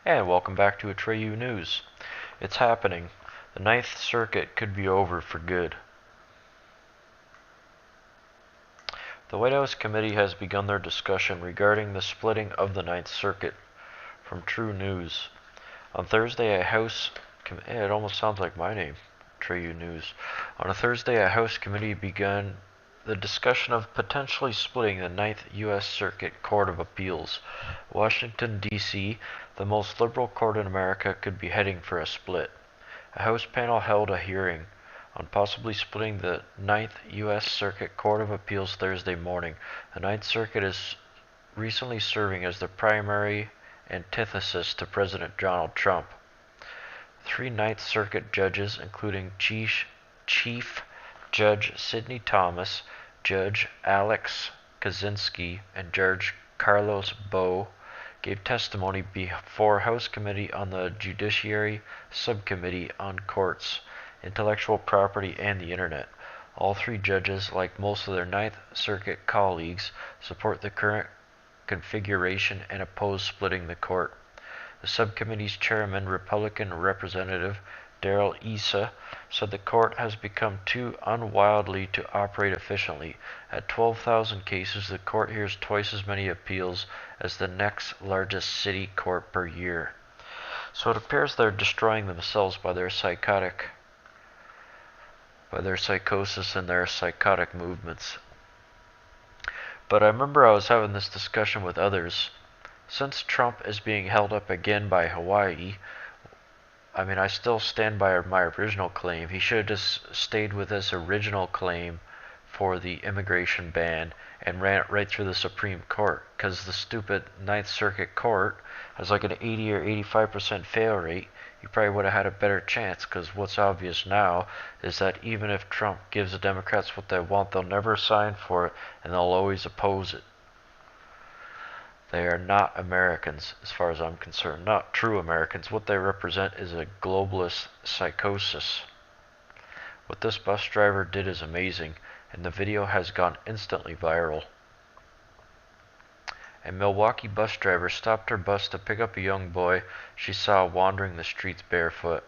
And welcome back to Atreyu News. It's happening. The Ninth Circuit could be over for good. The White House committee has begun their discussion regarding the splitting of the Ninth Circuit. From True News. On Thursday, it almost sounds like my name, Atreyu News. On a Thursday, a House committee began the discussion of potentially splitting the Ninth U.S. Circuit Court of Appeals. Washington, D.C., the most liberal court in America, could be heading for a split. A House panel held a hearing on possibly splitting the Ninth U.S. Circuit Court of Appeals Thursday morning. The Ninth Circuit is recently serving as the primary antithesis to President Donald Trump. Three Ninth Circuit judges, including Chief Judge Sidney Thomas, Judge Alex Kaczynski, and Judge Carlos Bo, gave testimony before House Committee on the Judiciary Subcommittee on Courts, Intellectual Property, and the Internet. All three judges, like most of their Ninth Circuit colleagues, support the current configuration and oppose splitting the court. The subcommittee's chairman, Republican Representative Darrell Issa, said the court has become too unwieldy to operate efficiently. At 12,000 cases, the court hears twice as many appeals as the next largest city court per year. So it appears they're destroying themselves by their psychosis and their psychotic movements. But I remember I was having this discussion with others. Since Trump is being held up again by Hawaii, I still stand by my original claim. He should have just stayed with his original claim for the immigration ban and ran it right through the Supreme Court, because the stupid Ninth Circuit Court has like an 80 or 85% fail rate. You probably would have had a better chance, because what's obvious now is that even if Trump gives the Democrats what they want, they'll never sign for it and they'll always oppose it. They are not Americans, as far as I'm concerned, not true Americans. What they represent is a globalist psychosis. What this bus driver did is amazing, and the video has gone instantly viral. A Milwaukee bus driver stopped her bus to pick up a young boy she saw wandering the streets barefoot.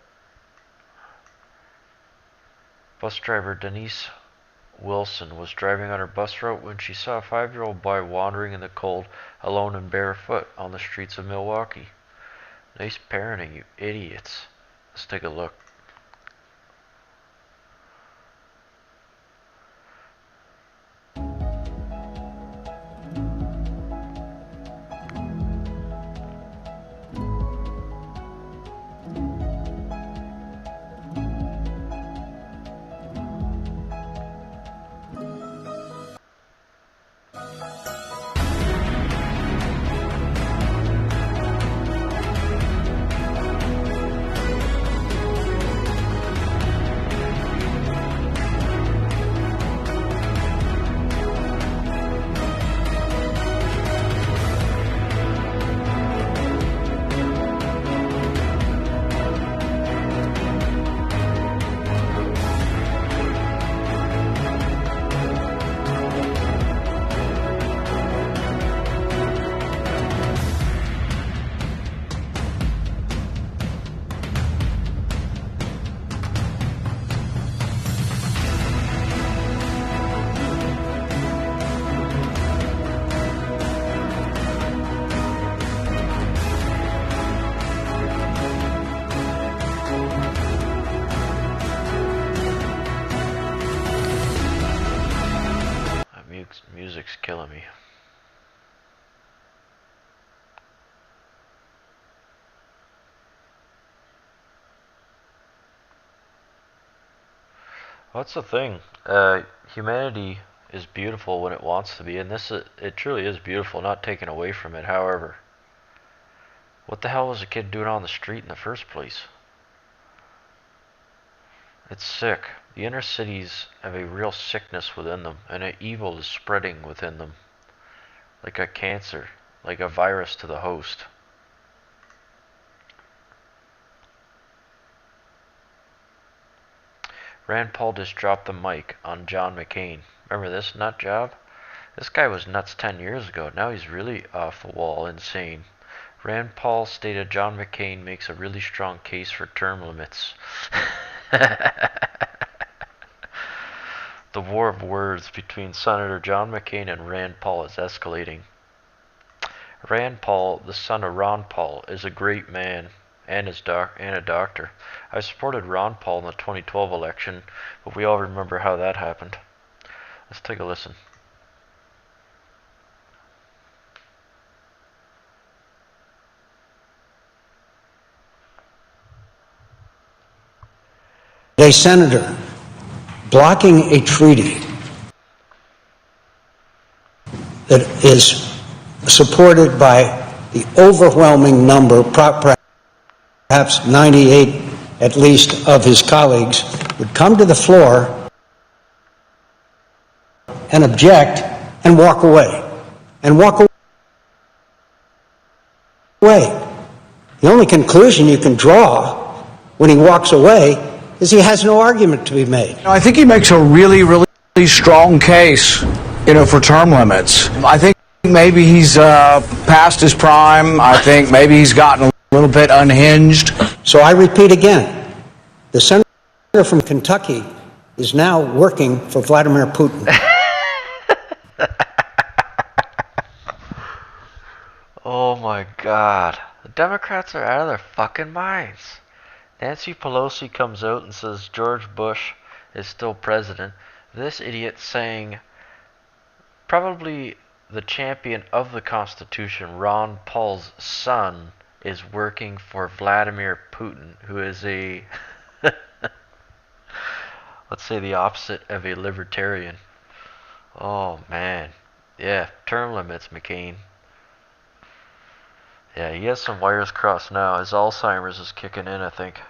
Bus driver Denise Wilson was driving on her bus route when she saw a 5-year-old boy wandering in the cold, alone and barefoot on the streets of Milwaukee. Nice parenting, you idiots. Let's take a look. Music's killing me. What's the thing? Humanity is beautiful when it wants to be, and it truly is beautiful, not taken away from it. However, what the hell was a kid doing on the street in the first place? It's sick. The inner cities have a real sickness within them, and an evil is spreading within them. Like a cancer, like a virus to the host. Rand Paul just dropped the mic on John McCain. Remember this nut job? This guy was nuts 10 years ago. Now he's really off the wall, insane. Rand Paul stated John McCain makes a really strong case for term limits. The war of words between Senator John McCain and Rand Paul is escalating. Rand Paul, the son of Ron Paul, is a great man and a doctor. I supported Ron Paul in the 2012 election, but we all remember how that happened. Let's take a listen. A senator blocking a treaty that is supported by the overwhelming number, perhaps 98 at least, of his colleagues, would come to the floor and object and walk away. And walk away. The only conclusion you can draw when he walks away is he has no argument to be made. I think he makes a really, really strong case, for term limits. I think maybe he's past his prime. I think maybe he's gotten a little bit unhinged. So I repeat again, the senator from Kentucky is now working for Vladimir Putin. Oh my God. The Democrats are out of their fucking minds. Nancy Pelosi comes out and says George Bush is still president. This idiot saying probably the champion of the Constitution, Ron Paul's son, is working for Vladimir Putin, who is a, let's say, the opposite of a libertarian. Oh man. Yeah, term limits, McCain. Yeah, he has some wires crossed now. His Alzheimer's is kicking in, I think.